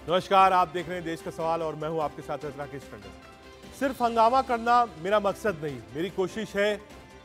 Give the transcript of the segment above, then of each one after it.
नमस्कार, आप देख रहे हैं देश का सवाल और मैं हूं आपके साथ राकेश टंडन। सिर्फ हंगामा करना मेरा मकसद नहीं, मेरी कोशिश है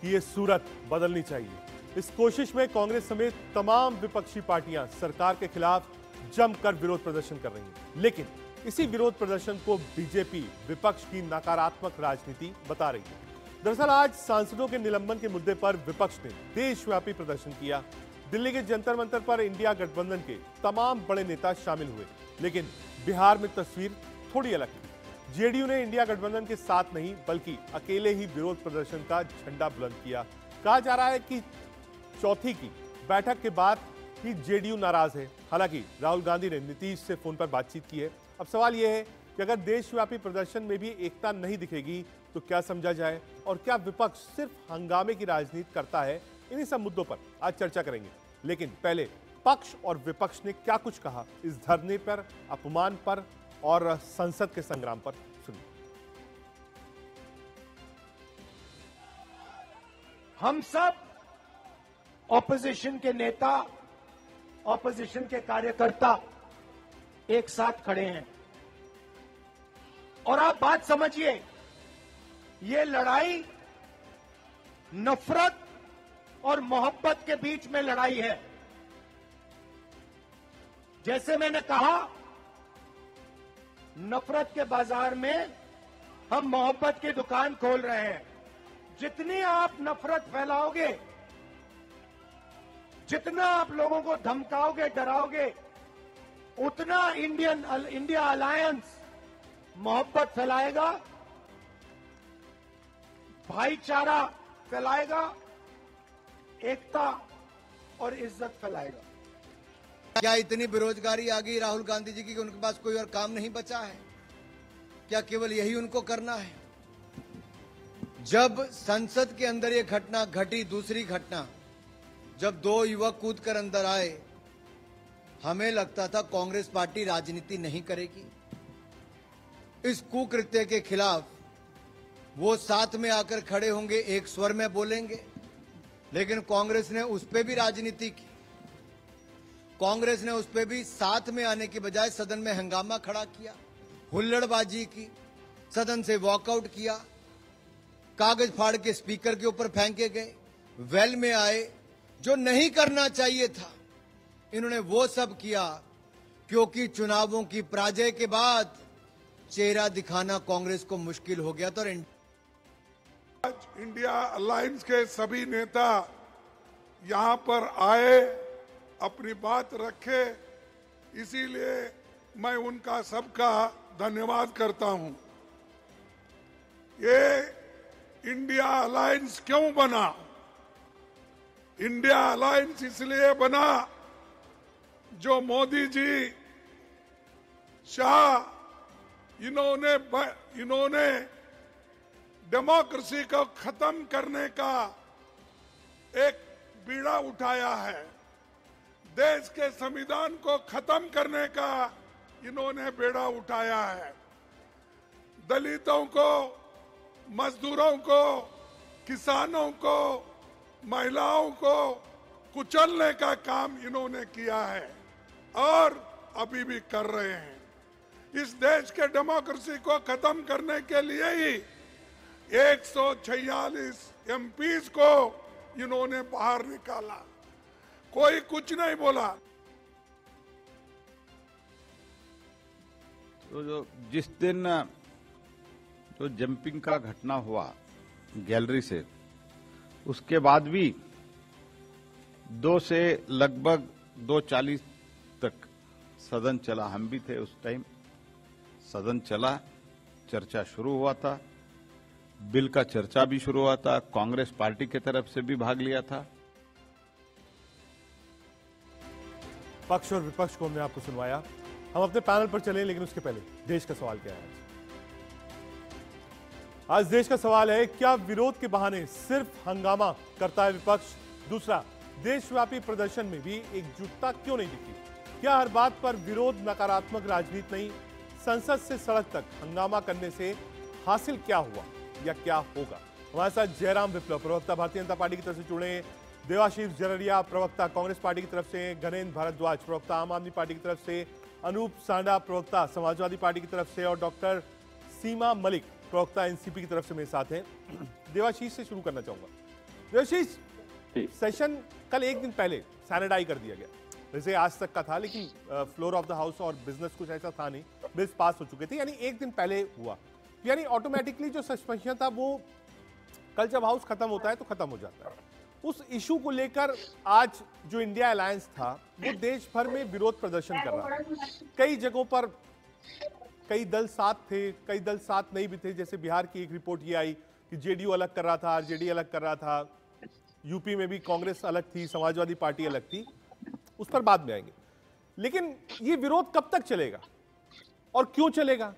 कि ये सूरत बदलनी चाहिए। इस कोशिश में कांग्रेस समेत तमाम विपक्षी पार्टियां सरकार के खिलाफ जमकर विरोध प्रदर्शन कर रही हैं, लेकिन इसी विरोध प्रदर्शन को बीजेपी विपक्ष की नकारात्मक राजनीति बता रही है। दरअसल आज सांसदों के निलंबन के मुद्दे पर विपक्ष ने देशव्यापी प्रदर्शन किया। दिल्ली के जंतर मंतर पर इंडिया गठबंधन के तमाम बड़े नेता शामिल हुए, लेकिन बिहार में तस्वीर थोड़ी अलग थी। जेडीयू ने इंडिया गठबंधन के साथ नहीं बल्कि अकेले ही विरोध प्रदर्शन का झंडा बुलंद किया। कहा जा रहा है कि चौथी की बैठक के बाद ही जेडीयू नाराज है। हालांकि राहुल गांधी ने नीतीश से फोन पर बातचीत की है। अब सवाल यह है कि अगर देशव्यापी प्रदर्शन में भी एकता नहीं दिखेगी तो क्या समझा जाए, और क्या विपक्ष सिर्फ हंगामे की राजनीति करता है? इन्हीं सब मुद्दों पर आज चर्चा करेंगे, लेकिन पहले पक्ष और विपक्ष ने क्या कुछ कहा इस धरने पर, अपमान पर और संसद के संग्राम पर, सुनिए। हम सब ऑपोजिशन के नेता, ऑपोजिशन के कार्यकर्ता एक साथ खड़े हैं और आप बात समझिए, ये लड़ाई नफरत और मोहब्बत के बीच में लड़ाई है। जैसे मैंने कहा, नफरत के बाजार में हम मोहब्बत की दुकान खोल रहे हैं। जितनी आप नफरत फैलाओगे, जितना आप लोगों को धमकाओगे, डराओगे, उतना इंडिया अलायंस मोहब्बत फैलाएगा, भाईचारा फैलाएगा, एकता और इज्जत फैलाएगा। क्या इतनी बेरोजगारी आ गई राहुल गांधी जी की कि उनके पास कोई और काम नहीं बचा है? क्या केवल यही उनको करना है? जब संसद के अंदर ये घटना घटी, दूसरी घटना, जब दो युवक कूद कर अंदर आए, हमें लगता था कांग्रेस पार्टी राजनीति नहीं करेगी। इस कुकृत्य के खिलाफ वो साथ में आकर खड़े होंगे, एक स्वर में बोलेंगे, लेकिन कांग्रेस ने उस पर भी राजनीति की। कांग्रेस ने उस पर भी साथ में आने की बजाय सदन में हंगामा खड़ा किया, हुल्लड़बाजी की, सदन से वॉकआउट किया, कागज फाड़ के स्पीकर के ऊपर फेंके गए, वेल में आए। जो नहीं करना चाहिए था, इन्होंने वो सब किया, क्योंकि चुनावों की पराजय के बाद चेहरा दिखाना कांग्रेस को मुश्किल हो गया था। आज इंडिया अलायंस के सभी नेता यहां पर आए, अपनी बात रखे, इसीलिए मैं उनका सबका धन्यवाद करता हूं। ये इंडिया अलायंस क्यों बना? इंडिया अलायंस इसलिए बना, जो मोदी जी, शाह, इन्होंने डेमोक्रेसी को खत्म करने का एक बीड़ा उठाया है। देश के संविधान को खत्म करने का इन्होंने बेड़ा उठाया है। दलितों को, मजदूरों को, किसानों को, महिलाओं को कुचलने का काम इन्होंने किया है और अभी भी कर रहे हैं। इस देश के डेमोक्रेसी को खत्म करने के लिए ही 146 एमपीज को इन्होंने बाहर निकाला, कोई कुछ नहीं बोला। तो जिस दिन जो जंपिंग का घटना हुआ गैलरी से, उसके बाद भी 2 से लगभग 2:40 तक सदन चला। हम भी थे उस टाइम। सदन चला, चर्चा शुरू हुआ था, बिल का चर्चा भी शुरू हुआ था, कांग्रेस पार्टी की तरफ से भी भाग लिया था। पक्ष और विपक्ष को हमने आपको सुनवाया। हम अपने पैनल पर चले, लेकिन उसके पहले देश का सवाल क्या है आज देश का सवाल है, क्या विरोध के बहाने सिर्फ हंगामा करता है विपक्ष? दूसरा, देशव्यापी प्रदर्शन में भी एकजुटता क्यों नहीं दिखती? क्या हर बात पर विरोध नकारात्मक राजनीति नहीं? संसद से सड़क तक हंगामा करने से हासिल क्या हुआ या क्या होगा? हमारे साथ जयराम विप्लव, प्रवक्ता भारतीय जनता पार्टी की तरफ से जुड़े हैं, देवाशीष जररिया, प्रवक्ता कांग्रेस पार्टी की तरफ से, घनेन्द्र भारद्वाज, प्रवक्ता आम आदमी पार्टी की तरफ से, अनूप सांडा प्रवक्ता समाजवादी पार्टी की तरफ से और डॉक्टर सीमा मलिक प्रवक्ता एनसीपी की तरफ से मेरे साथ हैं। देवाशीष से शुरू करना चाहूंगा। देवाशीष, सेशन कल एक दिन पहले सैनिटाइज कर दिया गया, वैसे आज तक का था, लेकिन फ्लोर ऑफ द हाउस और बिजनेस कुछ ऐसा था नहीं, बिल्स पास हो चुके थे, यानी एक दिन पहले हुआ, यानी ऑटोमेटिकली जो सस्पेंशन था वो कल जब हाउस खत्म होता है तो खत्म हो जाता है। उस इशू को लेकर आज जो इंडिया अलायंस था वो देश भर में विरोध प्रदर्शन कर रहा है। कई जगहों पर कई दल साथ थे, कई दल साथ नहीं भी थे। जैसे बिहार की एक रिपोर्ट ये आई कि जेडीयू अलग कर रहा था, आरजेडी अलग कर रहा था, यूपी में भी कांग्रेस अलग थी, समाजवादी पार्टी अलग थी, उस पर बाद में आएंगे। लेकिन ये विरोध कब तक चलेगा और क्यों चलेगा?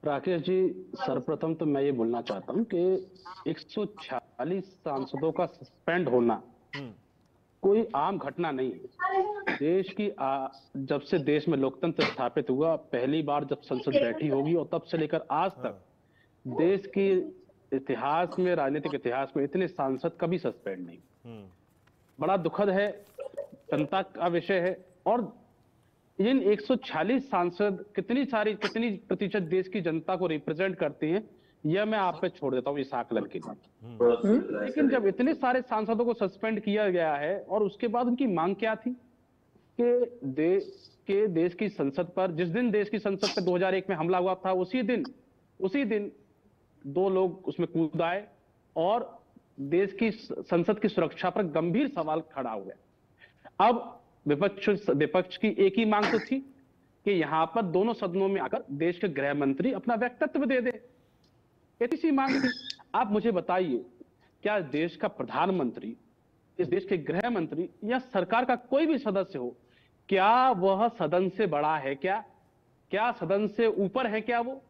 राकेश जी, सर्वप्रथम तो मैं ये बोलना चाहता हूं कि 146 सांसदों का सस्पेंड होना कोई आम घटना नहीं है। देश की जब से देश में लोकतंत्र स्थापित हुआ, पहली बार जब संसद बैठी होगी और तब से लेकर आज तक देश के इतिहास में, राजनीतिक इतिहास में इतने सांसद कभी सस्पेंड नहीं। बड़ा दुखद है, चिंता का विषय है। और इन 146 सांसद कितनी प्रतिशत देश की जनता को रिप्रेजेंट करते हैं, यह मैं आप पे छोड़ देता हूं इस आकलन के लिए। लेकिन जब इतने सारे सांसदों को सस्पेंड किया गया है और उसके बाद उनकी मांग क्या थी कि देश की संसद पर, जिस दिन देश की संसद पर 2001 में हमला हुआ था, उसी दिन 2 लोग उसमें कूद आए और देश की संसद की सुरक्षा पर गंभीर सवाल खड़ा हुआ। अब विपक्ष की एक ही मांग तो थी कि यहां पर दोनों सदनों में आकर देश के गृह मंत्री अपना वक्तव्य दे दे, इतनी सी मांग थी। आप मुझे बताइए, क्या देश का प्रधानमंत्री, इस देश के गृह मंत्री या सरकार का कोई भी सदस्य हो, क्या वह सदन से बड़ा है? क्या सदन से ऊपर है? क्या वो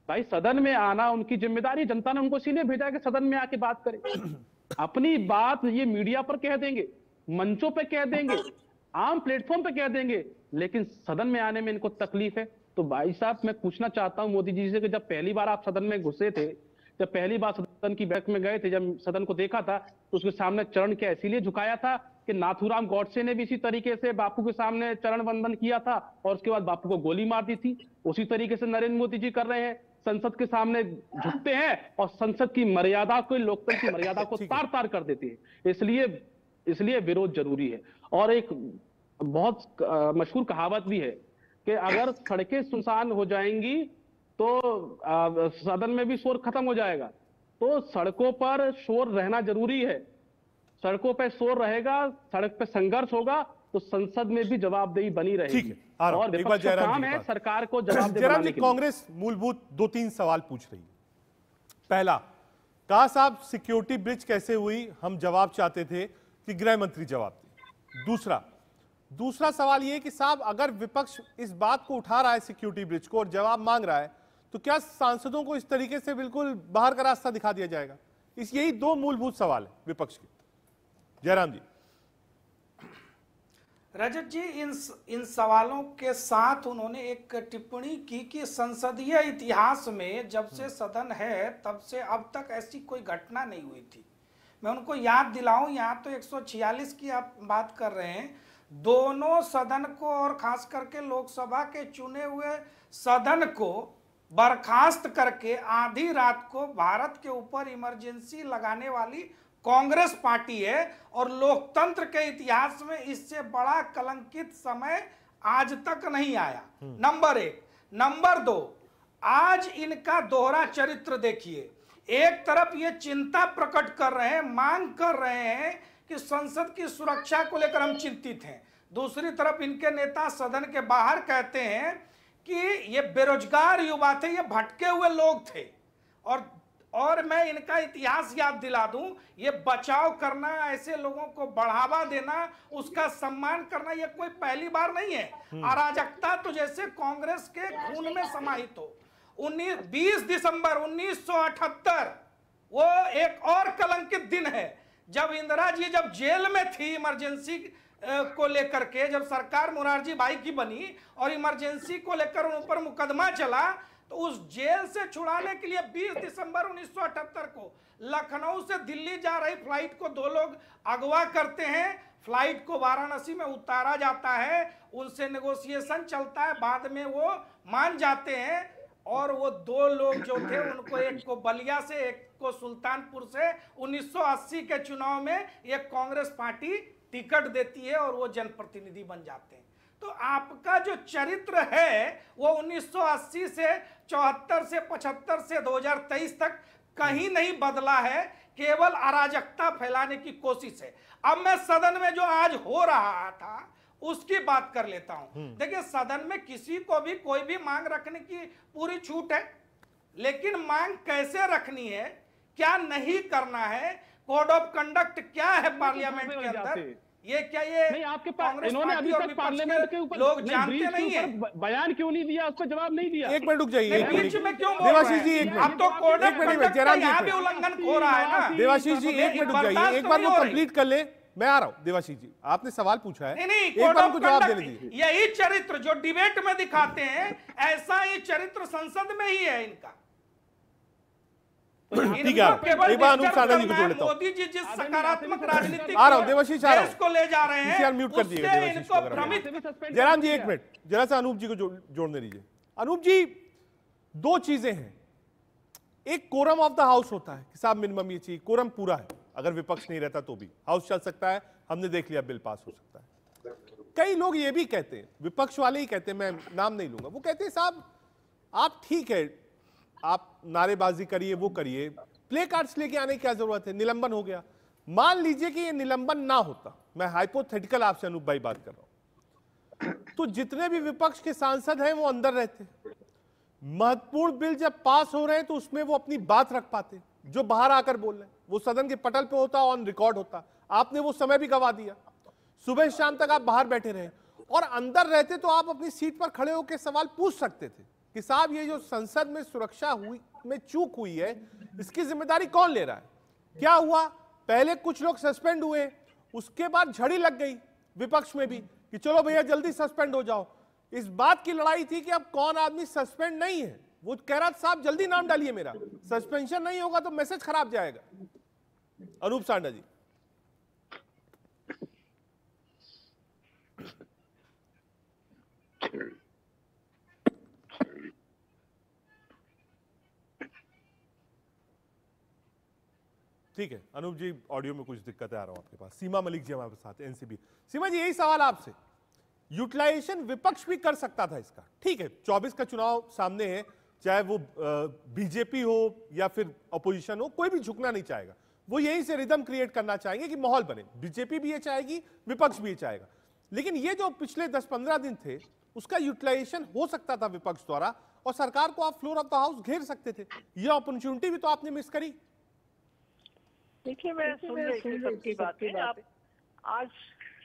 भाई सदन में आना उनकी जिम्मेदारी, जनता ने उनको इसीलिए भेजा कि सदन में आके बात करें। अपनी बात ये मीडिया पर कह देंगे, मंचों पे कह देंगे, आम प्लेटफॉर्म पे कह देंगे, लेकिन सदन में आने में इनको तकलीफ है। तो भाई साहब, मैं पूछना चाहता हूं मोदी जी से कि जब पहली बार आप सदन में घुसे थे, जब पहली बार सदन की बैठक में गए थे, जब सदन को देखा था, तो उसके सामने चरण क्या इसीलिए झुकाया था कि नाथूराम गॉडसे ने भी इसी तरीके से बापू के सामने चरण वंदन किया था और उसके बाद बापू को गोली मार दी थी? उसी तरीके से नरेंद्र मोदी जी कर रहे हैं, संसद के सामने झुकते हैं और संसद की मर्यादा को, लोकतंत्र की मर्यादा को तार तार कर देते हैं। इसलिए विरोध जरूरी है। और एक बहुत मशहूर कहावत भी है कि अगर सड़कें सुनसान हो जाएंगी तो सदन में भी शोर खत्म हो जाएगा। तो सड़कों पर शोर रहना जरूरी है। सड़कों पर शोर रहेगा, सड़क पर संघर्ष होगा, तो संसद में भी जवाबदेही बनी रहेगी। और विपक्ष का काम है सरकार को जवाबदेह बनाने के लिए। कांग्रेस मूलभूत 2-3 सवाल पूछ रही है। पहला, कहा साहब सिक्योरिटी ब्रिज कैसे हुई, हम जवाब चाहते थे कि गृह मंत्री जवाब दें। दूसरा सवाल यह कि साहब अगर विपक्ष इस बात को उठा रहा है सिक्योरिटी ब्रिज को और जवाब मांग रहा है, तो क्या सांसदों को इस तरीके से बिल्कुल बाहर का रास्ता दिखा दिया जाएगा? यही 2 मूलभूत सवाल है विपक्ष के। जयराम जी। रजत जी, इन सवालों के साथ उन्होंने एक टिप्पणी की कि संसदीय इतिहास में जब से सदन है तब से अब तक ऐसी कोई घटना नहीं हुई थी। मैं उनको याद दिलाऊं, यहाँ तो 146 की आप बात कर रहे हैं, दोनों सदन को और खास करके लोकसभा के चुने हुए सदन को बर्खास्त करके आधी रात को भारत के ऊपर इमरजेंसी लगाने वाली कांग्रेस पार्टी है। और लोकतंत्र के इतिहास में इससे बड़ा कलंकित समय आज तक नहीं आया। नंबर 1। नंबर 2, आज इनका दोहरा चरित्र देखिए। एक तरफ ये चिंता प्रकट कर रहे हैं, मांग कर रहे हैं कि संसद की सुरक्षा को लेकर हम चिंतित हैं। दूसरी तरफ इनके नेता सदन के बाहर कहते हैं कि ये बेरोजगार युवा थे, ये भटके हुए लोग थे। और मैं इनका इतिहास याद दिला दूं, ये बचाव करना, ऐसे लोगों को बढ़ावा देना, उसका सम्मान करना, ये कोई पहली बार नहीं है। अराजकता तो जैसे कांग्रेस के खून में समाहित हो। 20 दिसंबर 1978 वो एक और कलंकित दिन है जब इंदिरा जी जब जेल में थी इमरजेंसी को लेकर के, जब सरकार मोरारजी भाई की बनी और इमरजेंसी को लेकर उन पर मुकदमा चला, तो उस जेल से छुड़ाने के लिए 20 दिसंबर 1978 को लखनऊ से दिल्ली जा रही फ्लाइट को 2 लोग अगवा करते हैं, फ्लाइट को वाराणसी में उतारा जाता है, उनसे नेगोशिएशन चलता है, बाद में वो मान जाते हैं और वो दो लोग जो थे उनको, एक को बलिया से एक को सुल्तानपुर से 1980 के चुनाव में ये कांग्रेस पार्टी टिकट देती है और वो जनप्रतिनिधि बन जाते हैं। तो आपका जो चरित्र है वो 1980 से 74 से 75 से 2023 तक कहीं नहीं बदला है, केवल अराजकता फैलाने की कोशिश है। अब मैं सदन में जो आज हो रहा था उसकी बात कर लेता हूं। देखिए, सदन में किसी को भी कोई भी मांग रखने की पूरी छूट है, लेकिन मांग कैसे रखनी है, क्या नहीं करना है, कोड ऑफ कंडक्ट क्या है पार्लियामेंट के अंदर, ये क्या ये नहीं आपके पास इन्होंने अभी तक पार्लियामेंट के ऊपर लोग जानते नहीं है। बयान क्यों नहीं दिया, उसका जवाब नहीं दिया। एक मिनट रुक जाइए, बीच में क्यों बोल देवाशीष रहे जी हैं? एक अब मिनट, तो कोड ऑफ एक मिनट, कंडक्ट जयराम जी यहाँ एक भी मिनट। उल्लंघन हो रहा है ना। देवाशीष जी एक मिनट रुक जाइए, एक बार वो कंप्लीट कर ले, मैं आ रहा हूं। देवाशीष जी आपने सवाल पूछा है, नहीं, एक बार उनको जवाब देने दीजिए। यही चरित्र जो डिबेट में दिखाते हैं, ऐसा ही चरित्र संसद में ही है इनका। ठीक है, एक बार अनूप साहनी जी को जोड़ लेता हूं। मोदी जी जिस सकारात्मक राजनीति आ रहा हूं, देवाशीष आ रहा हूं, को ले जा रहे हैं, PCR म्यूट कर दिएगा उससे देवाशीष इनको को, भ्रमित। जयराम जी एक मिनट, जरा सा अनूप जी को जोड़ने दीजिए। अनूप जी, दो चीजें हैं, एक कोरम ऑफ द हाउस होता है कि साहब मिनिमम ये चाहिए, कोरम पूरा है, अगर विपक्ष नहीं रहता तो भी हाउस चल सकता है, हमने देख लिया बिल पास हो सकता है। कई लोग ये भी कहते हैं, विपक्ष वाले ही कहते हैं, मैं नाम नहीं लूंगा, वो कहते हैं साहब आप ठीक है, आप नारेबाजी करिए, वो करिए, प्ले कार्ड्स लेके आने की क्या जरूरत है, निलंबन हो गया। मान लीजिए कि ये निलंबन ना होता, मैं हाइपोथेटिकल आपसे अनूप भाई बात कर रहा हूं, तो जितने भी विपक्ष के सांसद हैं वो अंदर रहते, महत्वपूर्ण बिल जब पास हो रहे हैं तो उसमें वो अपनी बात रख पाते, जो बाहर आकर बोल रहे हैं वो सदन के पटल पे होता, ऑन रिकॉर्ड होता। आपने वो समय भी गवा दिया, सुबह शाम तक आप बाहर बैठे रहे, और अंदर रहते तो आप अपनी सीट पर खड़े होकर सवाल पूछ सकते थे कि साहब ये जो संसद में सुरक्षा हुई में चूक हुई है, इसकी जिम्मेदारी कौन ले रहा है। क्या हुआ, पहले कुछ लोग सस्पेंड हुए, उसके बाद झड़ी लग गई विपक्ष में भी कि चलो भैया जल्दी सस्पेंड हो जाओ। इस बात की लड़ाई थी कि अब कौन आदमी सस्पेंड नहीं है, वो कह रहा साहब जल्दी नाम डालिए मेरा, सस्पेंशन नहीं होगा तो मैसेज खराब जाएगा। अनूप सांडा जी। ठीक है अनूप जी, ऑडियो में कुछ दिक्कतें आ रहा हूं आपके पास। सीमा मलिक जी हमारे साथ, एनसीबी। सीमा जी, यही सवाल आपसे, यूटिलाइजेशन विपक्ष भी कर सकता था इसका, ठीक है 24 का चुनाव सामने है, चाहे वो बीजेपी हो या फिर अपोजिशन हो, कोई भी झुकना नहीं चाहेगा, वो यहीं से रिदम क्रिएट करना चाहेंगे कि माहौल बने, बीजेपी भी ये चाहेगी, विपक्ष भी ये चाहेगा। लेकिन ये जो पिछले 10-15 दिन थे उसका यूटिलाइजेशन हो सकता था विपक्ष द्वारा, और सरकार को आप फ्लोर ऑफ द हाउस घेर सकते थे, ये अपॉर्चुनिटी भी तो आपने मिस करी। देखिए, मैं सुन रही थी सबकी बातें। आप आज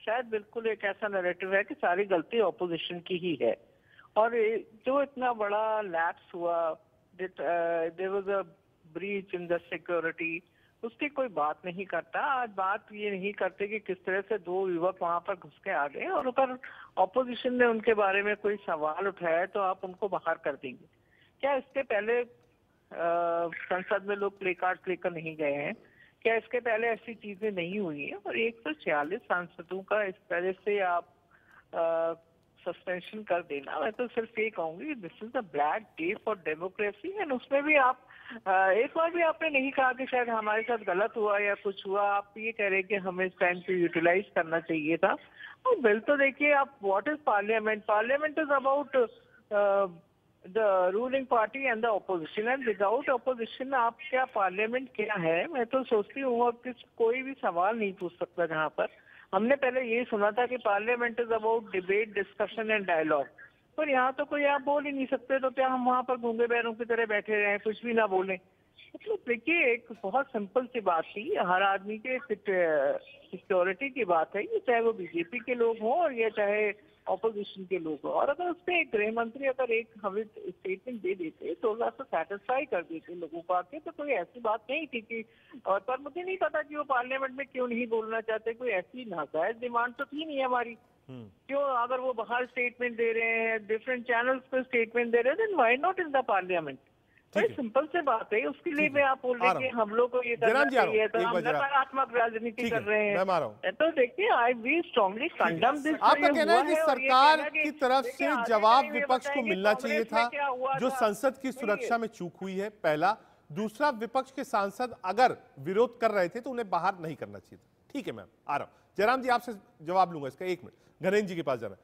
शायद बिल्कुल एक ऐसा नैरेटिव है कि सारी गलती ऑपोजिशन की ही है, और जो इतना बड़ा लैप्स हुआ, there was a breach in the security, उसकी कोई बात नहीं करता। आज बात ये नहीं करते कि किस तरह से दो युवक वहां पर घुस के आ गए, और अगर ऑपोजिशन ने उनके बारे में कोई सवाल उठाया तो आप उनको बाहर कर देंगे क्या? इसके पहले संसद में लोग प्ले कार्ड लेकर नहीं गए हैं क्या? इसके पहले ऐसी चीजें नहीं हुई है? और 146 सांसदों का इस तरह से आप सस्पेंशन कर देना, मैं तो सिर्फ ये कहूंगी this is the black day for democracy. And उसमें भी आप एक बार भी आपने नहीं कहा कि शायद हमारे साथ गलत हुआ या कुछ हुआ, आप ये कह रहे कि हमें इस टाइम पे यूटिलाइज करना चाहिए था। और बिल तो देखिए आप, what is parliament? Parliament is about the ruling party and the opposition, and without opposition आप क्या, पार्लियामेंट क्या है? मैं तो सोचती हूँ कि कोई भी सवाल नहीं पूछ सकता। जहाँ पर हमने पहले ये सुना था कि parliament is about debate, discussion and dialogue, पर यहाँ तो कोई आप बोल ही नहीं सकते, तो क्या हम वहाँ पर गूंगे बैरों की तरह बैठे रहे, कुछ भी ना बोले? मतलब देखिए, एक बहुत सिंपल सी बात थी, हर आदमी के सिक्योरिटी की बात है, ये चाहे वो बीजेपी के लोग हों और ये चाहे ऑपोजिशन के लोग हों। और अगर उससे एक गृह मंत्री अगर एक हमें स्टेटमेंट दे देते तो थोड़ा सेटिस्फाई कर देते लोगों को आके, तो कोई ऐसी बात नहीं थी कि, और पर मुझे नहीं पता कि वो पार्लियामेंट में क्यों नहीं बोलना चाहते, कोई ऐसी नाजायज डिमांड तो थी नहीं हमारी। क्यों, अगर वो बाहर स्टेटमेंट दे रहे हैं, डिफरेंट चैनल्स पे स्टेटमेंट दे रहे हैं, then why not in the parliament? ठीक है। सिंपल से बात है, उसके लिए भी आप बोल रहे हैं कि हम लोग को ये करना जयराम जी आ रहा हूं, चाहिए, तो एक हम बार जरा। नकारात्मक राजनीति ठीक कर है, रहे हैं। मैं आ रहा हूं। तो देखिए, आई वी स्ट्रांगली कंडेम दिस। आपका कहना है कि सरकार की तरफ से जवाब विपक्ष को मिलना चाहिए था, जो संसद की सुरक्षा में चूक हुई है, पहला। दूसरा, विपक्ष के सांसद अगर विरोध कर रहे थे तो उन्हें बाहर नहीं करना चाहिए था। ठीक है, मैं आ रहा हूं। जयराम जी आपसे जवाब लूंगा इसका, एक मिनट। गणेश जी के पास जाना।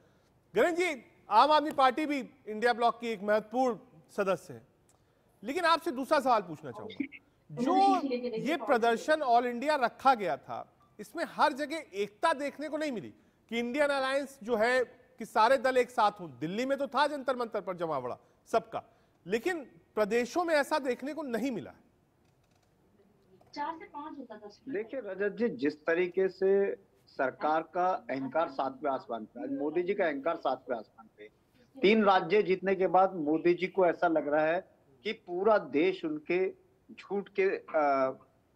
गणेश जी, आम आदमी पार्टी भी इंडिया ब्लॉक की एक महत्वपूर्ण सदस्य है, लेकिन आपसे दूसरा सवाल पूछना चाहूंगा। जो ये प्रदर्शन ऑल इंडिया रखा गया था, इसमें हर जगह एकता देखने को नहीं मिली कि इंडियन अलायंस जो है कि सारे दल एक साथ हों। दिल्ली में तो था जंतर मंतर पर जमावड़ा सबका, लेकिन प्रदेशों में ऐसा देखने को नहीं मिला। 4 से 5 होता था। देखिए रजत जी, जिस तरीके से सरकार का अहंकार 7वें आसमान पे, आज मोदी जी का अहंकार 7वें आसमान पे, 3 राज्य जीतने के बाद मोदी जी को ऐसा लग रहा है कि पूरा देश उनके झूठ के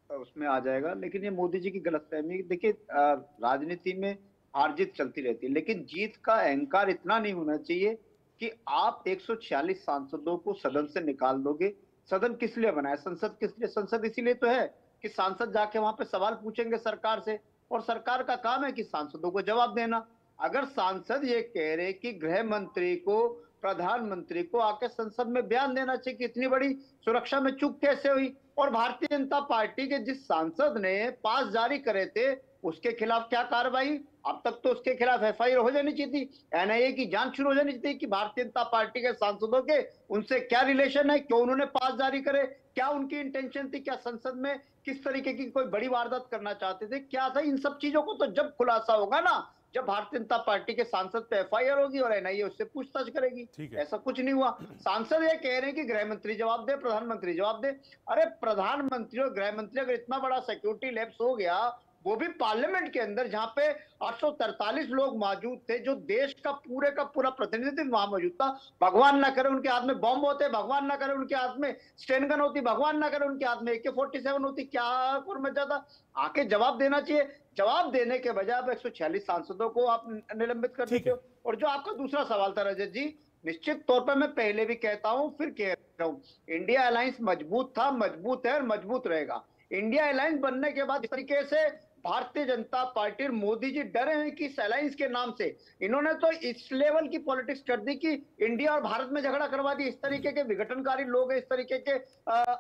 उसमें आ जाएगा। लेकिन ये मोदी जी की गलतफहमी। देखिए, राजनीति में हार जीत चलती रहती है, लेकिन जीत का अहंकार इतना नहीं होना चाहिए कि आप 146 सांसदों को सदन से निकाल दोगे। सदन किस लिए बनाया? संसद किस लिए? संसद इसीलिए तो है कि सांसद जाके वहां पे सवाल पूछेंगे सरकार से, और सरकार का काम है कि सांसदों को जवाब देना। अगर सांसद ये कह रहे कि गृह मंत्री को, प्रधानमंत्री को आके संसद में बयान देना चाहिए कि इतनी बड़ी सुरक्षा में चूक कैसे हुई, और भारतीय जनता पार्टी के जिस सांसद ने पास जारी करे थे उसके खिलाफ क्या कार्रवाई? अब तक तो उसके खिलाफ एफआईआर हो जानी चाहिए थी, एनआईए की जांच शुरू हो जानी चाहिए कि भारतीय जनता पार्टी के सांसदों के उनसे क्या रिलेशन है, क्यों उन्होंने पास जारी करे, क्या उनकी इंटेंशन थी, क्या संसद में किस तरीके की कोई बड़ी वारदात करना चाहते थे, क्या था। इन सब चीजों को तो जब खुलासा होगा ना, जब भारतीय जनता पार्टी के सांसद पे एफआईआर होगी और एनआईए उससे पूछताछ करेगी। ऐसा कुछ नहीं हुआ। सांसद ये कह रहे हैं कि गृह मंत्री जवाब दे, प्रधानमंत्री जवाब दे। अरे प्रधानमंत्री और गृह मंत्री अगर इतना बड़ा सिक्योरिटी लैप्स हो गया, वो भी पार्लियामेंट के अंदर जहां पे 843 लोग मौजूद थे, जो देश का पूरा प्रतिनिधित्व वहां मौजूद था, भगवान ना करे उनके हाथ में बॉम्ब होते, भगवान ना करे उनके हाथ में स्टेन गन होती, भगवान ना करे उनके हाथ में AK-47 होती, क्या मच जाता। आके जवाब देना चाहिए। जवाब देने के बजाय अब 146 सांसदों को आप निलंबित कर देते हो। और जो आपका दूसरा सवाल था रजत जी, निश्चित तौर पर मैं पहले भी कहता हूं, फिर कह रहा हूं, इंडिया अलायंस मजबूत था, मजबूत है और मजबूत रहेगा। इंडिया अलायंस बनने के बाद इस तरीके से भारतीय जनता पार्टी और मोदी जी डरे हैं कि इस अलायंस के नाम से इन्होंने तो इस लेवल की पॉलिटिक्स कर दी कि इंडिया और भारत में झगड़ा करवा दी। इस तरीके के विघटनकारी लोग हैं, इस तरीके के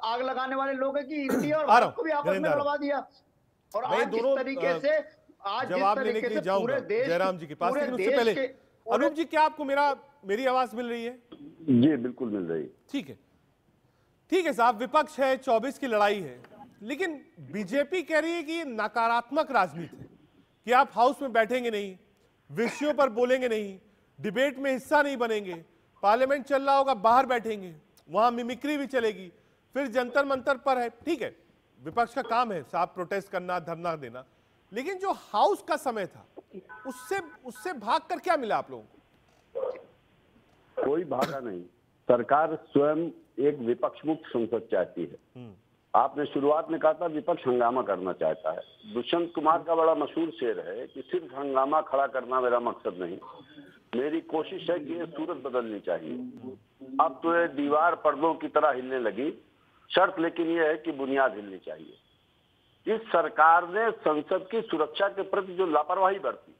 आग लगाने वाले लोग हैं कि इंडिया और भारत को भी आपस में लड़वा दिया। और आज इस तरीके से जवाब लेने के लिए जाऊंगा जयराम जी के पास, लेकिन उससे पहले अनूप जी, क्या आपको मेरी आवाज मिल रही है? जी बिल्कुल मिल रही है। ठीक है साहब, विपक्ष है, 24 की लड़ाई है, लेकिन बीजेपी कह रही है कि ये नकारात्मक राजनीति है कि आप हाउस में बैठेंगे नहीं, विषयों पर बोलेंगे नहीं, डिबेट में हिस्सा नहीं बनेंगे, पार्लियामेंट चल रहा होगा बाहर बैठेंगे, वहां मिमिक्री भी चलेगी, फिर जंतर मंतर पर है। ठीक है, विपक्ष का काम है साहब प्रोटेस्ट करना, धरना देना, लेकिन जो हाउस का समय था उससे भागकर क्या मिला आप लोगों को? कोई भागा नहीं। सरकार स्वयं एक विपक्ष मुक्त संसद चाहती है। आपने शुरुआत में कहा था विपक्ष हंगामा करना चाहता है। दुष्यंत कुमार का बड़ा मशहूर शेर है कि सिर्फ हंगामा खड़ा करना मेरा मकसद नहीं, मेरी कोशिश है कि ये सूरत बदलनी चाहिए। अब तो ये दीवार पर्दों की तरह हिलने लगी, शर्त लेकिन ये है कि बुनियाद हिलनी चाहिए। इस सरकार ने संसद की सुरक्षा के प्रति जो लापरवाही बरती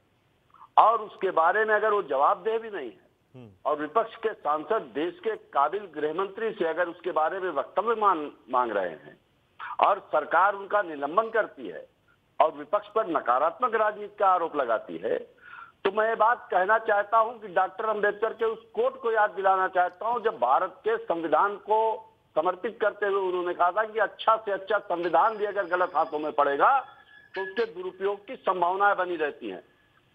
और उसके बारे में अगर वो जवाबदेह भी नहीं है, और विपक्ष के सांसद देश के काबिल गृह मंत्री से अगर उसके बारे में वक्तव्य मांग रहे हैं और सरकार उनका निलंबन करती है और विपक्ष पर नकारात्मक राजनीति का आरोप लगाती है, तो मैं ये बात कहना चाहता हूं कि डॉक्टर अंबेडकर के उस कोट को याद दिलाना चाहता हूं, जब भारत के संविधान को समर्पित करते हुए उन्होंने कहा था कि अच्छा से अच्छा संविधान भी अगर गलत हाथों में पड़ेगा तो उसके दुरुपयोग की संभावनाएं बनी रहती हैं।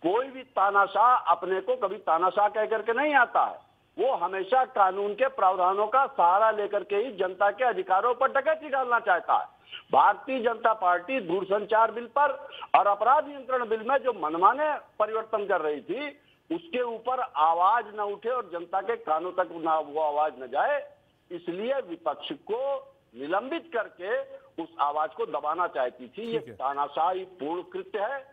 कोई भी तानाशाह अपने को कभी तानाशाह कह करके नहीं आता है, वो हमेशा कानून के प्रावधानों का सहारा लेकर के ही जनता के अधिकारों पर डकैती डालना चाहता है। भारतीय जनता पार्टी दूरसंचार बिल पर और अपराध नियंत्रण बिल में जो मनमाने परिवर्तन कर रही थी, उसके ऊपर आवाज न उठे और जनता के कानों तक वो आवाज न जाए, इसलिए विपक्ष को निलंबित करके उस आवाज को दबाना चाहती थी। ये तानाशाही पूर्ण कृत्य है,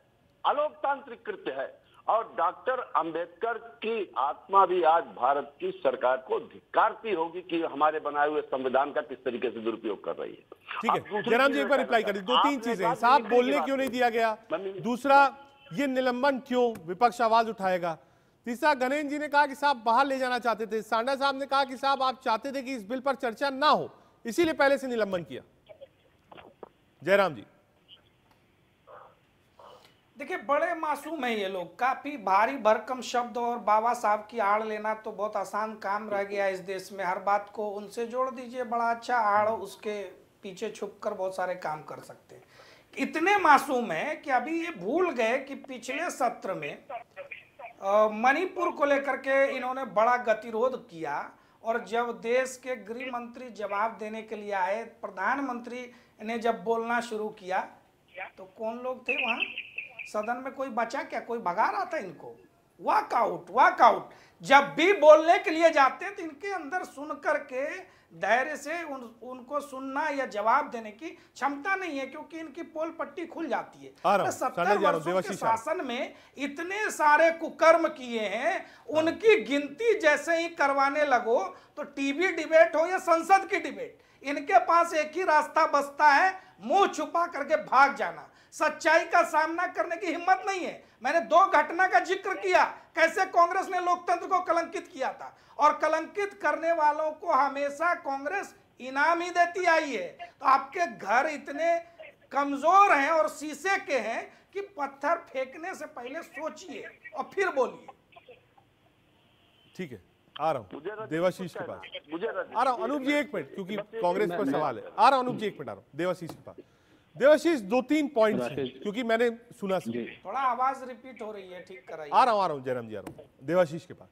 अलोकतांत्रिक कृत्य है, और डॉक्टर अंबेडकर की आत्मा भी आज भारत की सरकार को धिक्कारती होगी कि हमारे बनाए हुए संविधान का किस तरीके से दुरुपयोग कर रही है। ठीक है, जयराम जी एक बार रिप्लाई करिए। 2-3 चीजें हैं। साहब बोलने क्यों नहीं दिया गया? दूसरा, ये निलंबन क्यों? विपक्ष आवाज उठाएगा। तीसरा, गणेश जी ने कहा कि साहब बाहर ले जाना चाहते थे। सांडा साहब ने कहा कि साहब आप चाहते थे कि इस बिल पर चर्चा ना हो, इसीलिए पहले से निलंबन किया। जयराम जी देखिए, बड़े मासूम है ये लोग। काफी भारी भरकम शब्द और बाबा साहब की आड़ लेना तो बहुत आसान काम रह गया इस देश में। हर बात को उनसे जोड़ दीजिए, बड़ा अच्छा आड़ उसके पीछे छुपकर बहुत सारे काम कर सकते हैं। इतने मासूम है कि अभी ये भूल गए कि पिछले सत्र में मणिपुर को लेकर के इन्होंने बड़ा गतिरोध किया, और जब देश के गृह मंत्री जवाब देने के लिए आए, प्रधानमंत्री ने जब बोलना शुरू किया तो कौन लोग थे वहां? सदन में कोई बचा क्या? कोई भगा रहा था इनको? Walkout walkout. जब भी बोलने के लिए जाते तो इनके अंदर सुन करके धैर्य से उनको सुनना या जवाब देने की क्षमता नहीं है, क्योंकि इनकी पोल पट्टी खुल जाती है। 70 वर्षों के शासन में इतने सारे कुकर्म किए हैं, उनकी गिनती जैसे ही करवाने लगो तो टीवी डिबेट हो या संसद की डिबेट, इनके पास एक ही रास्ता बचता है, मुंह छुपा करके भाग जाना। सच्चाई का सामना करने की हिम्मत नहीं है। मैंने 2 घटना का जिक्र किया, कैसे कांग्रेस ने लोकतंत्र को कलंकित किया था, और कलंकित करने वालों को हमेशा कांग्रेस इनाम ही देती आई है। तो आपके घर इतने कमजोर हैं और शीशे के हैं कि पत्थर फेंकने से पहले सोचिए और फिर बोलिए। ठीक है, आ रहा हूं देवाशीष के पास। आ रहा हूं अनूप जी, एक मिनट, क्योंकि कांग्रेस पर सवाल है। आ रहा हूं अनूप जी, एक मिनट आ रहा हूं देवाशीष के पास। देवाशीष 2-3 पॉइंट्स हैं, क्योंकि मैंने सुना थोड़ा आवाज रिपीट हो रही है, ठीक कराइए। आ रहा हूं जयराम जी, आ रहा हूं देवाशीष के पास।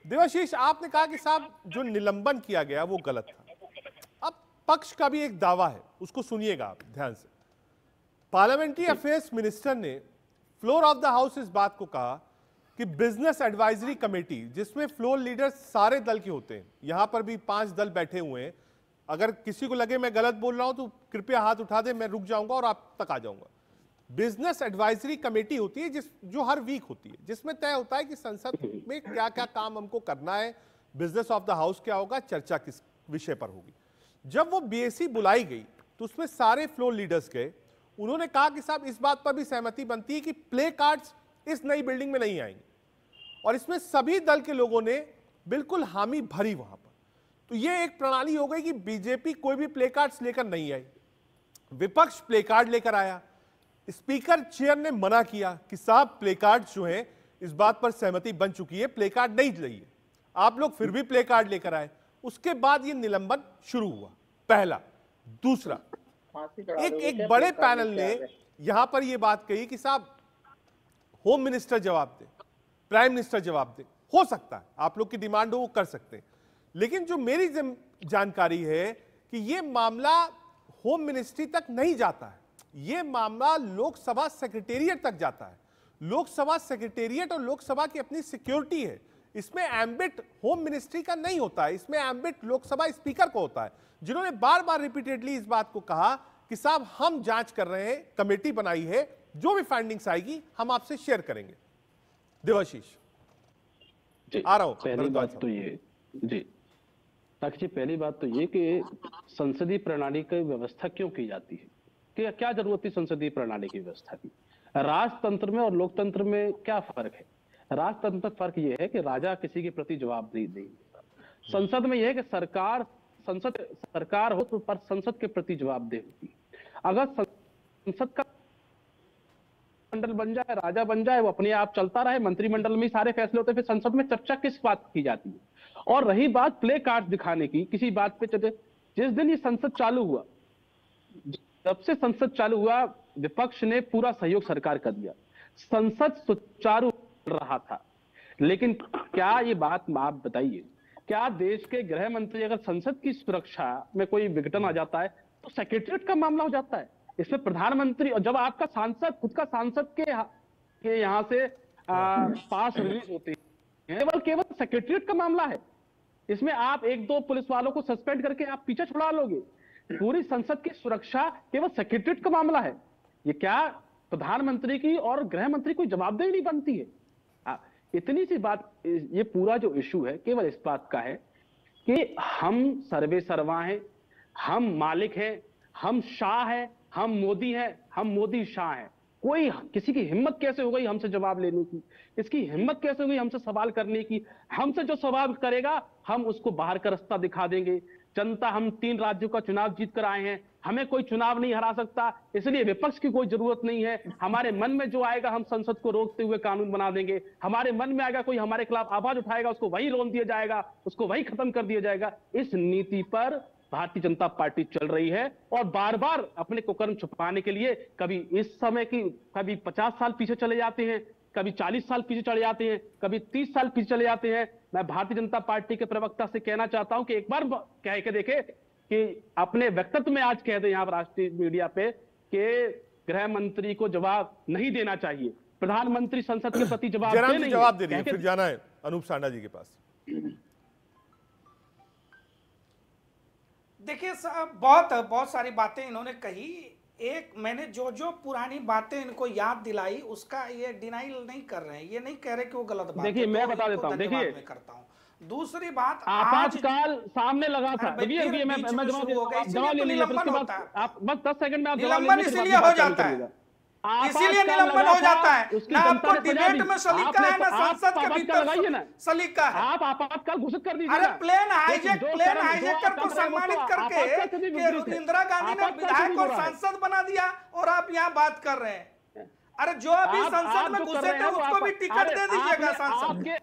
देवाशीष, आपने कहा कि साहब जो निलंबन किया गया वो गलत था। अब पक्ष का भी एक दावा है, उसको सुनिएगा आप ध्यान से। पार्लियामेंट्री अफेयर्स मिनिस्टर ने फ्लोर ऑफ द हाउस इस बात को कहा कि बिजनेस एडवाइजरी कमेटी, जिसमें फ्लोर लीडर्स सारे दल के होते हैं, यहां पर भी 5 दल बैठे हुए हैं, अगर किसी को लगे मैं गलत बोल रहा हूं तो कृपया हाथ उठा दे, मैं रुक जाऊंगा और आप तक आ जाऊंगा। बिजनेस एडवाइजरी कमेटी होती है जो हर वीक होती है, जिसमें तय होता है कि संसद में क्या क्या काम हमको करना है, बिजनेस ऑफ द हाउस क्या होगा, चर्चा किस विषय पर होगी। जब वो बीएसी बुलाई गई तो उसमें सारे फ्लोर लीडर्स गए। उन्होंने कहा कि साहब इस बात पर भी सहमति बनती है कि प्ले कार्ड्स इस नई बिल्डिंग में नहीं आएंगे, और इसमें सभी दल के लोगों ने बिल्कुल हामी भरी वहां पर। तो ये एक प्रणाली हो गई कि बीजेपी कोई भी प्ले कार्ड्स लेकर नहीं आई, विपक्ष प्ले कार्ड लेकर आया। स्पीकर चेयर ने मना किया कि साहब प्ले कार्ड जो है इस बात पर सहमति बन चुकी है, प्ले कार्ड नहीं चाहिए। आप लोग फिर भी प्ले कार्ड लेकर आए। उसके बाद ये निलंबन शुरू हुआ, पहला। दूसरा, एक बड़े पैनल ने यहां पर यह बात कही कि साहब होम मिनिस्टर जवाब दे, प्राइम मिनिस्टर जवाब दे। हो सकता है आप लोग की डिमांड हो, वो कर सकते हैं, लेकिन जो मेरी जानकारी है कि यह मामला होम मिनिस्ट्री तक नहीं जाता है, यह मामला लोकसभा सेक्रेटेरिएट तक जाता है। लोकसभा सेक्रेटेरिएट और लोकसभा की अपनी सिक्योरिटी है, इसमें एम्बिट होम मिनिस्ट्री का नहीं होता है, इसमें एम्बिट लोकसभा स्पीकर को होता है, जिन्होंने बार बार रिपीटेडली इस बात को कहा कि साहब हम जांच कर रहे हैं, कमेटी बनाई है, जो भी फाइंडिंग्स आएगी हम आपसे शेयर करेंगे। देवाशीष आ रहा हूं। पहली बात तो ये जी साक्षी, पहली बात तो ये कि संसदीय प्रणाली की व्यवस्था क्यों की जाती है, कि क्या जरूरत थी संसदीय प्रणाली की व्यवस्था की। राजतंत्र में और लोकतंत्र में क्या फर्क है? राजतंत्र में फर्क यह है कि राजा किसी के प्रति जवाबदेही नहीं होता। संसद में यह है कि सरकार हो तो पर संसद के प्रति जवाबदेही होती है। अगर संसद का मंडल बन जाए, राजा बन जाए, वो अपने आप चलता रहे, मंत्रिमंडल में सारे फैसले होते, फिर संसद में चर्चा किस बात की जाती है? और रही बात प्ले कार्ड दिखाने की, किसी बात पे चले, जिस दिन ये संसद चालू हुआ, जब से संसद चालू हुआ, विपक्ष ने पूरा सहयोग सरकार कर दिया, संसद सुचारू रहा था। लेकिन क्या ये बात आप बताइए, क्या देश के गृह मंत्री अगर संसद की सुरक्षा में कोई विघटन आ जाता है तो सेक्रेटरीट का मामला हो जाता है? इसमें प्रधानमंत्री, और जब आपका सांसद, खुद का सांसद के यहाँ से पास रिलीज होते हैं, केवल सेक्रेटरीट का मामला है, इसमें आप 1-2 पुलिस वालों को सस्पेंड करके आप पीछे छुड़ा लोगे। पूरी संसद की सुरक्षा केवल सेक्रेटरीट का मामला है। ये क्या प्रधानमंत्री की और गृह मंत्री कोई जवाबदेही नहीं बनती है? इतनी सी बात, ये पूरा जो इशू है केवल इस बात का है कि हम सर्वे सर्वा हैं, हम मालिक हैं, हम शाह हैं, हम मोदी हैं, हम मोदी शाह हैं। कोई किसी की हिम्मत कैसे हो गई हमसे जवाब लेने की, इसकी हिम्मत कैसे हो गई हमसे सवाल करने की? हमसे जो सवाल करेगा हम उसको बाहर का रास्ता दिखा देंगे। जनता, हम 3 राज्यों का चुनाव जीत कर आए हैं, हमें कोई चुनाव नहीं हरा सकता, इसलिए विपक्ष की कोई जरूरत नहीं है। हमारे मन में जो आएगा हम संसद को रोकते हुए कानून बना देंगे। हमारे मन में आएगा कोई हमारे खिलाफ आवाज उठाएगा, उसको वही रोक दिया जाएगा, उसको वही खत्म कर दिया जाएगा। इस नीति पर भारतीय जनता पार्टी चल रही है और बार बार अपने कुकर्म छुपाने के लिए कभी इस समय की, कभी 50 साल पीछे चले जाते हैं, कभी 40 साल पीछे चले जाते हैं, कभी 30 साल पीछे चले जाते हैं। मैं भारतीय जनता पार्टी के प्रवक्ता से कहना चाहता हूं कि एक बार कह के देखे कि अपने व्यक्तित्व में आज कह दे यहाँ राष्ट्रीय मीडिया पे कि गृह मंत्री को जवाब नहीं देना चाहिए, प्रधानमंत्री संसद के प्रति जवाब दे रही है। फिर जाना है अनूप सांडा जी के पास। देखिए साहब, बहुत सारी बातें इन्होंने कही। एक मैंने जो पुरानी बातें इनको याद दिलाई उसका ये डिनाइल नहीं कर रहे हैं, ये नहीं कह रहे कि वो गलत बात है। देखिए मैं बता देता हूं, देखिए मैं करता हूं। दूसरी बात, आपातकाल सामने लगा था। मैं जवाब निलंबन होता है, आप बस 10 सेकंड में आप निलंबन इसलिए हो जाता है, इसीलिए निलंबन हो जाता है। ना आपको डिबेट में सलीका है, ना संसद के भीतर सलीका है। आप आपातकाल घोषित कर दीजिए। अरे प्लेन हाईजैकर को सम्मानित करके इंदिरा गांधी ने विधायक और सांसद बना दिया और आप यहाँ बात कर रहे हैं। अरे जो अभी संसद में घुसे थे उसको भी टिकट दे दीजिएगा, सांसद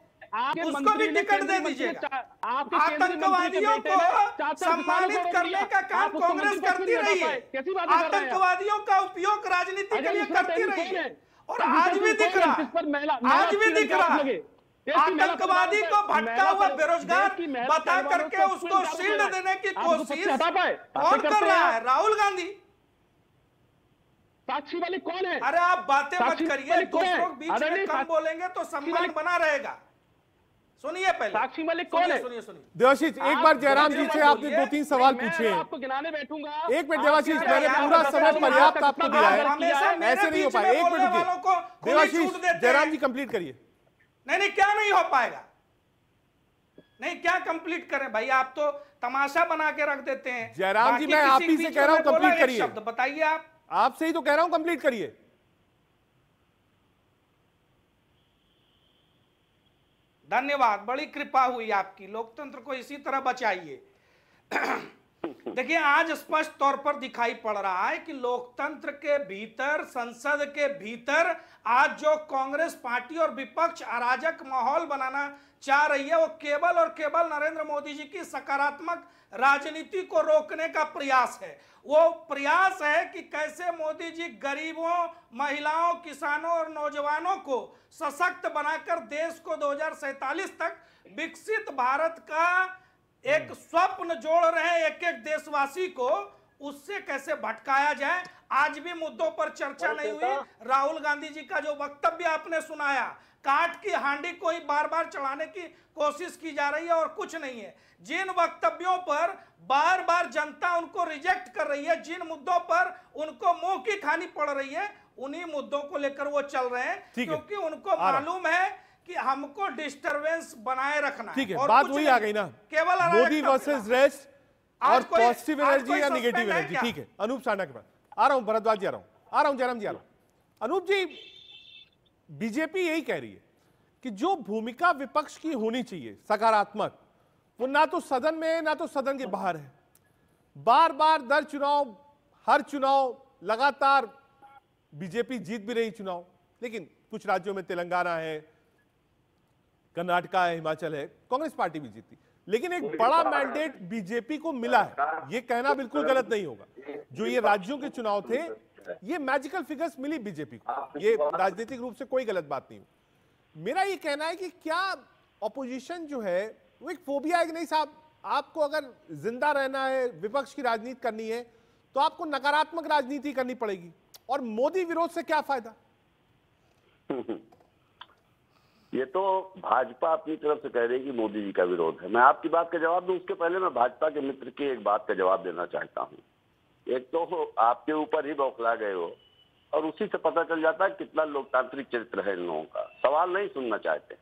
उसको भी टिकट दे दीजिएगा। आतंकवादियों को सम्मानित करने का काम कांग्रेस करती रही है, आतंकवादियों का उपयोग राजनीति के लिए करती रही है और आज भी दिख रहा है। आतंकवादी को भटका हुआ बेरोजगार बता करके उसको शील्ड देने की कोशिश कौन कर रहा है? राहुल गांधी। साक्षी वाले कौन है? अरे आप बातें मत करिए, दूसरों के बीच में कम बोलेंगे तो सम्मान बना रहेगा। सुनिए पहले, साक्षी मलिक कौन है? सुनिए देवाशीष, एक बार जयराम जी से आपने 2-3 सवाल पूछे हैं। आपको गिनाने बैठूंगा। एक मिनट देवाशीष, मैंने पूरा समय पर्याप्त आपको दिया है, ऐसे नहीं हो पाएगा। एक मिनट रुकिए देवाशीष, जयराम जी कंप्लीट करिए। नहीं, क्या नहीं हो पाएगा? नहीं, क्या कंप्लीट करें भाई? आप तो तमाशा बना के रख देते हैं। जयराम जी, मैं आप ही से कह रहा हूं कंप्लीट करिए। शब्द बताइए, आप आपसे ही तो कह रहा हूं कंप्लीट करिए। धन्यवाद, बड़ी कृपा हुई आपकी। लोकतंत्र को इसी तरह बचाइए। देखिए, आज स्पष्ट तौर पर दिखाई पड़ रहा है कि लोकतंत्र के भीतर, संसद के भीतर आज जो कांग्रेस पार्टी और विपक्ष अराजक माहौल बनाना चाह रही है, वो केवल और केवल नरेंद्र मोदी जी की सकारात्मक राजनीति को रोकने का प्रयास है। वो प्रयास है कि कैसे मोदी जी गरीबों, महिलाओं, किसानों और नौजवानों को सशक्त बनाकर देश को 2047 तक विकसित भारत का एक स्वप्न जोड़ रहे हैं एक एक देशवासी को, उससे कैसे भटकाया जाए। आज भी मुद्दों पर चर्चा नहीं हुई। राहुल गांधी जी का जो वक्तव्य आपने सुनाया, काट की हांडी को ही बार बार चढ़ाने की कोशिश की जा रही है और कुछ नहीं है। जिन वक्तव्यों पर बार बार जनता उनको रिजेक्ट कर रही है, जिन मुद्दों पर उनको मुंह की खानी पड़ रही है, उन्हीं मुद्दों को लेकर वो चल रहे हैं, क्योंकि उनको मालूम है कि हमको डिस्टर्बेंस बनाए रखना है। और बात वही आ गई ना, केवल मोदी वर्सेस रेस्ट और पॉजिटिव एनर्जी या नेगेटिव एनर्जी। ठीक है, अनूप सांडा के पास आ रहा हूं, भरद्वाज जी आ रहा हूं, जयराम जी आ रहा हूं। अनूप जी, बीजेपी यही कह रही है कि जो भूमिका विपक्ष की होनी चाहिए सकारात्मक, वो ना तो सदन में ना तो सदन के बाहर है। बार बार दर चुनाव, हर चुनाव लगातार बीजेपी जीत भी रही चुनाव, लेकिन कुछ राज्यों में तेलंगाना है, कर्नाटका है, हिमाचल है, कांग्रेस पार्टी भी जीती, लेकिन एक बड़ा मैंडेट बीजेपी को मिला है। ये कहना बिल्कुल गलत नहीं होगा। जो ये राज्यों के चुनाव थे, ये मैजिकल फिगर्स मिली बीजेपी को, ये राजनीतिक रूप से कोई गलत बात नहीं हुई। मेरा ये कहना है कि क्या ऑपोजिशन जो है वो एक फोबिया है कि नहीं साहब, आपको अगर जिंदा रहना है, विपक्ष की राजनीति करनी है, तो आपको नकारात्मक राजनीति करनी पड़ेगी, और मोदी विरोध से क्या फायदा? ये तो भाजपा अपनी तरफ से कह रही है कि मोदी जी का विरोध है। मैं आपकी बात का जवाब दूं, उसके पहले मैं भाजपा के मित्र की एक बात का जवाब देना चाहता हूं। एक तो आपके ऊपर ही बौखला गए हो, और उसी से पता चल जाता है कितना लोकतांत्रिक चरित्र है इन लोगों का। सवाल नहीं सुनना चाहते,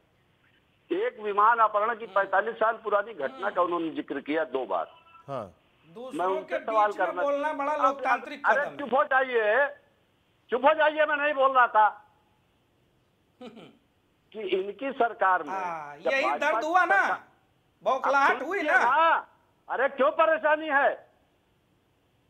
एक विमान अपहरण की 45 साल पुरानी घटना का उन्होंने जिक्र किया 2 बार। हाँ। मैं दूसरों उनसे के सवाल बीच में करना बोलना बड़ा लोकतांत्रिक अरे कदम है। चुप हो जाइए, चुप हो जाइए, मैं नहीं बोल रहा था कि इनकी सरकार में जब यही भाजपा दर्द की हुआ ना, सरकार- बौखलाहट अब हुई सुनिए ना। अरे क्यों परेशानी है?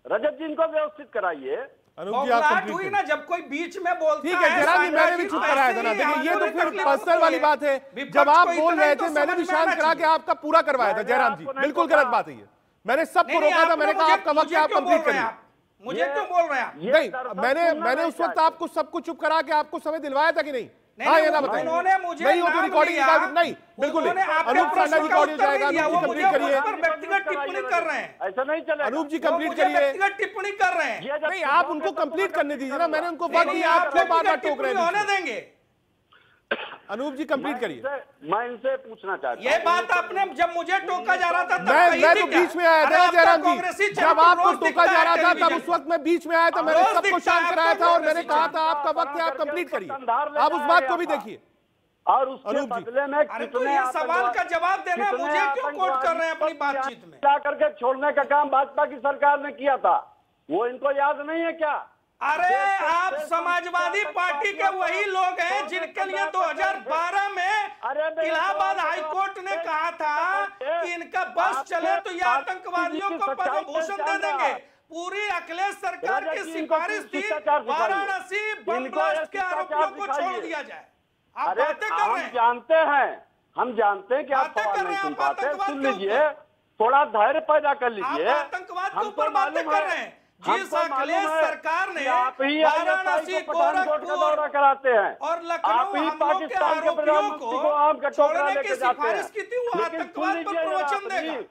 रजत जी इनको व्यवस्थित कराइए। अनूप जी आप बौखलाहट कंप्लीट हुई करिए। ना जब कोई बीच में बोलता ठीक है जयराम जी, मैंने भी चुप कराया था ना। देखिए ये तो फिर पर्सनल वाली बात है। जब आप बोल रहे थे मैंने भी शांत करा के आपका पूरा करवाया था जयराम जी, बिल्कुल गलत बात है ये। मैंने सबको रोका था, मैंने कहा आपका वक्त है, आप कंप्लीट करिए। मुझे क्यों बोल रहे हैं? नहीं, मैंने उस वक्त आपको सब कुछ चुप करा के आपको समय दिलवाया था कि नहीं? हाँ या ना बताइए। उन्होंने मुझे नहीं हो तो नाम रिकॉर्डिंग लिया, निकाल, नहीं बिल्कुल नहीं। अनूप सान्ना जी का ऑडियो जाएगा, अनूप जी कंप्लीट करिए। व्यक्तिगत टिप्पणी कर रहे हैं, ऐसा नहीं चलेगा। अनूप जी कंप्लीट करिए। व्यक्तिगत टिप्पणी कर रहे हैं। नहीं आप उनको कंप्लीट करने दीजिए ना, मैंने उनको वक्त नहीं, दिया, आप क्यों बार बार टोक रहे होने हैं? देंगे। अनूप जी कंप्लीट करिए। मैं इनसे पूछना चाहता हूं, ये बात आपने जब मुझे टोका जा रहा था तब कही मैं थी तो क्या? बीच में आया अरे था आपका जयराम कांग्रेसी जी, चरित्र जब आपको रोज टोका दिखता जा है रहा था तब टेलीविजन उस वक्त मैं बीच में आया था, मैंने रोज सबको दिखता है शांत कराया आपका था और मैंने कांग्रेसी कहा था चरित्र। आपका वक्त है, आप कंप्लीट करिए। आप उस बात को भी देखिए। और उसके अनूप जी। बदले में अरे तो ये सवाल का जवाब देना है, मुझे क्यों कोट कर रहे हैं अपनी बातचीत में? ला करके छोड़ने का काम भाजपा की सरकार ने किया था, वो इनको याद नहीं है क्या? अरे आप समाजवादी पार्टी के वही लोग हैं जिनके लिए 2012 में इलाहाबाद हाईकोर्ट ने कहा था कि इनका बस चले तो ये आतंकवादियों को पद्म भूषण दे देंगे। पूरी अखिलेश सरकार की सिफारिश थी वाराणसी बम ब्लास्ट के आरोपियों को छोड़ दिया जाए। आप बातें कर रहे हैं, जानते हैं, हम जानते हैं कि आप बातें कर सवाल रहे नहीं हैं, सुन आप पाते। आतंकवाद सुन के लीजिए, थोड़ा धैर्य पैदा कर आप लीजिए। आतंकवाद के ऊपर बातें मालूम कर है, रहे हैं। जिस हमको मालूम अखिलेश है सरकार ने कि आप ही वाराणसी, ISI को पठानकोट का दौरा गोरखपुर कराते हैं और आप लखनऊ ही हमलों के पाकिस्तान के आरोपियों प्रधानमंत्री को आम का को टोकरा छोड़ने लेके की जाते हैं। सिफारिश की थी, वो लेकिन सुन आतंकवाद पर लीजिए प्रवचन अपनी- देगा।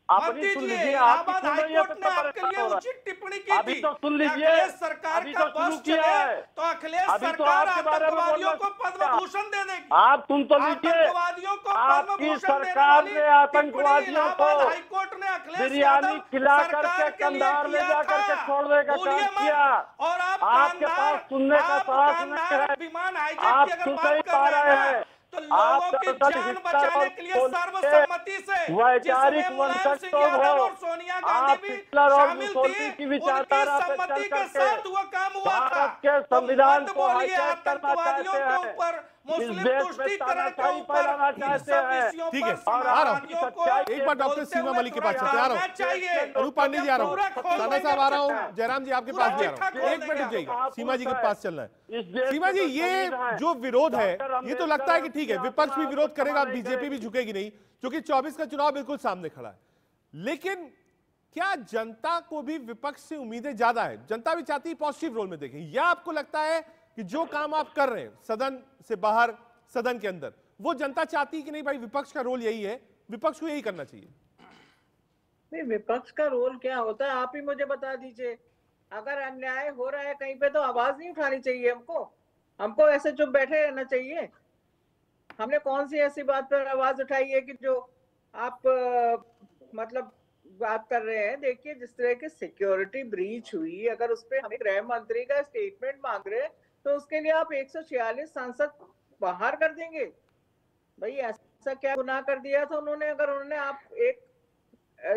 आप मत अभी सुन दीजिए। लीजिए, इलाहाबाद आप हाईकोर्ट ने आपके लिए हो रहा है। उचित टिप्पणी की अभी थी तो सुन कि लीजिए, अखिलेश सरकार अभी का तो शुरू बस किया चले है। तो अखिलेश अभी तो सरकार आपके बारे में आतंकवादियों को बोलना पद्म भूषण दे देगी। आप सुन तो लीजिए, आतंकवादियों को पद्म आपकी भूषण देने सरकार वाली ने आतंकवादियों को इलाहाबाद हाईकोर्ट ने अखिलेश बिरयानी यादव खिला सरकार करके के लिए कंधार ले किया जा करके था। छोड़ने का भूलिए काम मत। किया। और आप आपके कांधार- पास सुनने का आप साहस कांधार नहीं है। विमान हाईजैक आप की अगर सुन बात नहीं कर पा रहे रहे हैं हैं। तो लोगों की दरअसल जान हिटलर बचाने और के लिए मुसोलिनी सर्वसम्मति से वैचारिक जिसमें मुलायम वंशज सिंह तो यादव हो। और सोनिया आप गांधी भी हिटलर और शामिल मुसोलिनी थी, की उनकी विचारधारा पे सम्मति चल के करके साथ वो काम हुआ था। भारत के तो संविधान मत को बोलिए हाईजैक करना आतंकवादियों चाहते के हैं। ऊपर, इस मुस्लिम देश में तुष्टीकरण के तानाशाही ऊपर, फैलाना इन चाहते सब हैं। विषयों ठीक पर है, आ रहा हूं। समाजवादियों को एक बार डॉक्टर बोलते सीमा हुए मलिक के पास थोड़ा चलते, आ रहा हूं। डरना चाहिए। अनूप पांडे जी आ रहा पूरा हूँ, खोल साना देंगे साहब आ रहा पट्टा। हूँ, जयराम जी आपके पूरा पास भी आ चिट्ठा रहा हूँ। खोल एक मिनट देंगे रुकिएगा, आप। सीमा जी के पास चलना है। इस देश सीमा में जी तो ये शहीद हैं। जो विरोध है डॉक्टर ये तो लगता है कि ठीक है, अम्बेडकर विपक्ष भी विरोध करेगा, आत्मा नहीं बीजेपी भी झुकेगी नहीं, क्योंकि 24 का चुनाव बिल्कुल सामने खड़ा है। लेकिन क्या जनता को भी विपक्ष से उम्मीदें ज्यादा है? जनता भी चाहती है पॉजिटिव रोल में देखें, या आपको लगता है कि जो काम आप कर रहे हैं सदन से बाहर, सदन के अंदर, वो जनता चाहती है कि नहीं भाई विपक्ष का रोल यही है, विपक्ष को यही करना चाहिए? नहीं, विपक्ष का रोल क्या होता है आप ही मुझे बता दीजिए। अगर अन्याय हो रहा है कहीं पे तो आवाज नहीं उठानी चाहिए हमको ऐसे चुप बैठे रहना चाहिए? हमने कौन सी ऐसी बात पर आवाज उठाई है कि जो आप मतलब बात कर रहे हैं? देखिए, जिस तरह की सिक्योरिटी ब्रीच हुई, अगर उस पर हमें गृह मंत्री का स्टेटमेंट मांग रहे हैं तो उसके लिए आप 146 सांसद बाहर कर देंगे? भाई ऐसा क्या गुनाह कर दिया था उन्होंने? अगर उन्होंने आप एक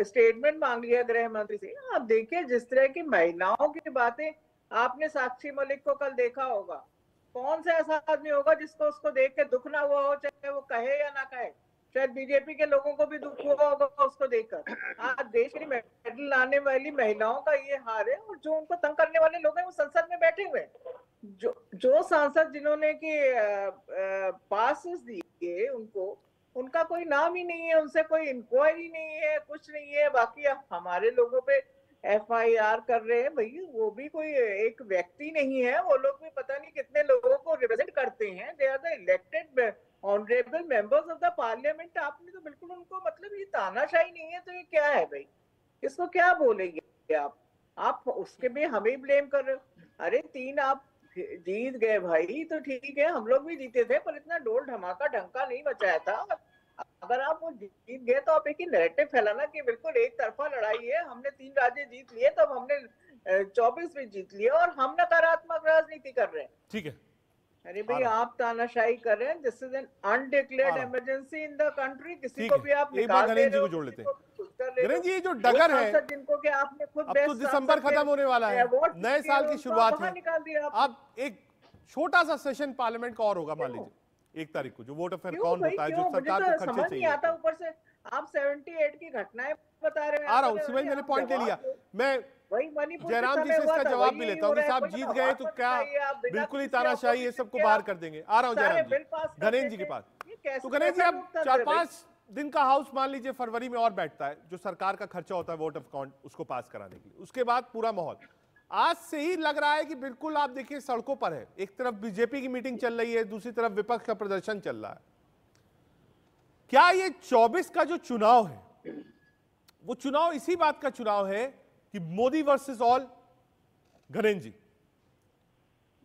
स्टेटमेंट मांग लिया गृह मंत्री से। आप देखिए, जिस तरह की महिलाओं की बातें, आपने साक्षी मलिक को कल देखा होगा, कौन सा ऐसा आदमी होगा जिसको उसको देख के दुख ना हुआ हो, चाहे वो कहे या ना कहे। शायद बीजेपी के लोगों को भी दुख हुआ होगा उसको देखकर। आज देश के मेडल लाने वाली महिलाओं का ये हाल है, और जो उनको तंग करने वाले लोग हैं वो संसद में बैठे हुए हैं। जो सांसद जिन्होंने कि पासेस दिए उनका कोई नाम ही नहीं है, उनसे कोई इंक्वायरी नहीं है, कुछ नहीं है। बाकी हमारे लोगों पे FIR कर रहे हैं, भाई वो भी कोई एक व्यक्ति नहीं है, वो लोग भी पता नहीं कितने लोगों को रिप्रेजेंट करते हैं। They are the elected honourable members of the parliament. आपने तो बिल्कुल उनको, मतलब ये तानाशाही नहीं है तो ये क्या है भाई? इसको क्या बोलेंगे आप उसके भी हमें ब्लेम कर रहे हो। अरे 3 आप जीत गए भाई, तो ठीक है, हम लोग भी जीते थे, पर इतना डोल धमाका ढंका नहीं मचाया था। अगर आप वो जीत गए तो आप एक ही नैरेटिव फैलाना कि बिल्कुल एक तरफा लड़ाई है, हमने 3 राज्य जीत लिए, तब हमने 24 भी जीत लिए और हम नकारात्मक राजनीति कर रहे हैं। ठीक है, अरे भाई आप तानाशाही कर रहे हैं। This is an undeclared emergency in the country. किसी को भी आप एक बार गणेश जी को जोड़ लेते हैं। गणेश जी, ये जो डगर है, जिनको कि आपने खुद अब तो दिसंबर खत्म होने वाला है, नए साल की शुरुआत है। अब एक छोटा सा सेशन पार्लियामेंट का और होगा, मान लीजिए 1 तारीख को, जो वोट ऑफ काउंट होता है, जो सरकार को खर्चे चाहिए। नहीं आता, ऊपर से आप 78 की घटनाएं बता रहे हैं। आ रहा हूँ, सिमरन, मैंने पॉइंट ले लिया। मैं जयराम जी से इसका जवाब भी लेता हूँ कि साहब जीत गए तो क्या बिल्कुल ही तानाशाही ये सबको बाहर कर देंगे। आ रहा हूँ जयराम जी, गणेश जी के पास। तो गणेश जी, अब 4-5 दिन का हाउस मान लीजिए फरवरी में और बैठता है, जो सरकार का खर्चा होता है वोट ऑफ काउंट उसको पास कराने के लिए। उसके बाद पूरा माहौल आज से ही लग रहा है कि बिल्कुल आप देखिए सड़कों पर है। एक तरफ बीजेपी की मीटिंग चल रही है, दूसरी तरफ विपक्ष का प्रदर्शन चल रहा है। क्या ये 24 का जो चुनाव है, वो चुनाव इसी बात का चुनाव है कि मोदी वर्सेस ऑल? गणेश जी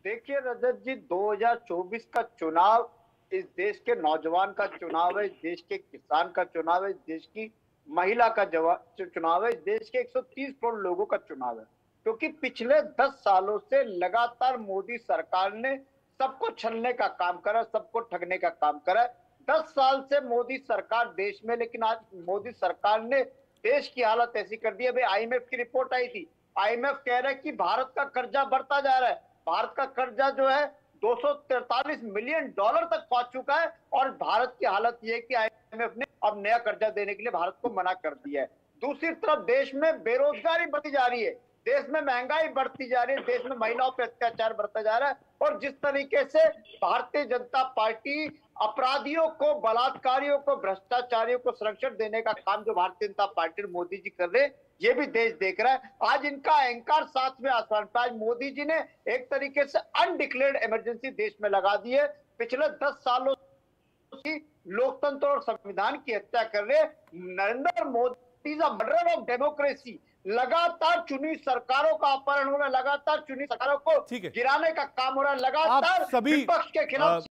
देखिए रजत जी, 2024 का चुनाव इस देश के नौजवान का चुनाव है, इस देश के किसान का चुनाव है, इस देश की महिला का चुनाव है, इस देश के 130 करोड़ लोगों का चुनाव है। क्योंकि पिछले 10 सालों से लगातार मोदी सरकार ने सबको छलने का काम करा, सबको ठगने का काम करा। 10 साल से मोदी सरकार देश में, लेकिन आज मोदी सरकार ने देश की हालत ऐसी कर दी है। अभी आईएमएफ की रिपोर्ट आई थी, आईएमएफ कह रहा है कि भारत का कर्जा बढ़ता जा रहा है। भारत का कर्जा जो है $243 मिलियन तक पहुंच चुका है, और भारत की हालत यह है कि आईएमएफ ने अब नया कर्जा देने के लिए भारत को मना कर दिया है। दूसरी तरफ देश में बेरोजगारी बढ़ती जा रही है, देश में महंगाई बढ़ती जा रही है, देश में महिलाओं पर अत्याचार बढ़ता जा रहा है। और जिस तरीके से भारतीय जनता पार्टी अपराधियों को, बलात्कारियों को, भ्रष्टाचारियों को संरक्षण देने का काम जो भारतीय जनता पार्टी और मोदी जी कर रहे हैं, ये भी देश देख रहा है। आज इनका अहंकार 7वें आसमान पर। आज मोदी जी ने एक तरीके से अनडिक्लेयर्ड इमरजेंसी देश में लगा दी है। पिछले 10 सालों से लोकतंत्र और संविधान की हत्या कर रहे Narendra Modi is a murderer of democracy. लगातार चुनी सरकारों का अपहरण हो रहा है, लगातार चुनी सरकारों को गिराने का काम हो रहा है, लगातार विपक्ष के खिलाफ